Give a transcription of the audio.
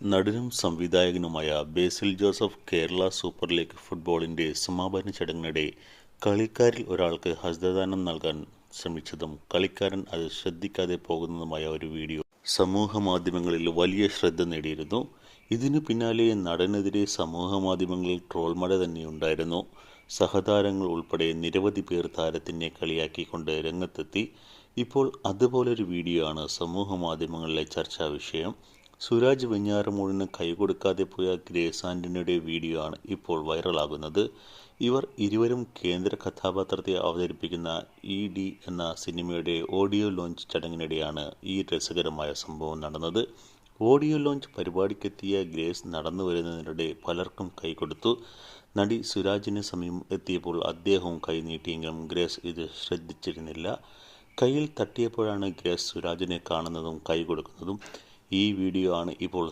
നടനും സംവിധായകനുമായ ബേസിൽ Joseph Kerala super league ഫുട്ബോളിന്റെ സമാപന ചടങ്ങിനിടെ കളിക്കാരിൽ ഒരാൾക്ക് ഹസ്തദാനം നൽകാൻ ശ്രമിച്ചതും കളിക്കാരൻ അത് ശ്രദ്ധിക്കാതെ പോകുന്നതുമായ ഒരു വീഡിയോ സമൂഹമാധ്യമങ്ങളിൽ വലിയ ശ്രദ്ധ നേടിയിരുന്നു. ഇതിനു പിന്നാലെ നടനെതിരെ സമൂഹമാധ്യമങ്ങളിൽ ട്രോൾ മഴ തന്നെയുണ്ടായിരുന്നു. സഹതാരങ്ങൾ ഉൾപ്പെടെ നിരവധി പേർ താരത്തിനെ കളിയാക്കിക്കൊണ്ട് രംഗത്തെത്തി. ഇപ്പോൾ അതുപോലൊരു വീഡിയോ ആണ് സമൂഹമാധ്യമങ്ങളിലെ ചർച്ചാ വിഷയം. സുരാജ് വെഞ്ഞാറമൂടിന് കൈകൊടുക്കാതെ പോയ ഗ്രേസ് ആന്റണിയുടെ വീഡിയോ ആണ് ഇപ്പോൾ വൈറലാകുന്നത്. ഇവർ ഇരുവരും കേന്ദ്ര കഥാപാത്രത്തെ അവതരിപ്പിക്കുന്ന ED എന്ന സിനിമയുടെ ഓഡിയോ ലോഞ്ച് ചടങ്ങിനിടെയാണ് ഈ രസകരമായ സംഭവം നടന്നത്. ഓഡിയോ ലോഞ്ച് പരിപാടിക്കെത്തിയ ഗ്രേസ് നടന്നു വരുന്നതിനിടെ പലർക്കും കൈകൊടുത്തു. നടി സുരാജിന് സമീപം എത്തിയപ്പോൾ അദ്ദേഹവും കൈനീട്ടിയെങ്കിലും ഗ്രേസ് ഇത് ശ്രദ്ധിച്ചിരുന്നില്ല. കയ്യിൽ തട്ടിയപ്പോഴാണ് ഗ്രേസ് സുരാജിനെ കാണുന്നതും കൈകൊടുക്കുന്നതും. ഈ വീഡിയോ ആണ് ഇപ്പോൾ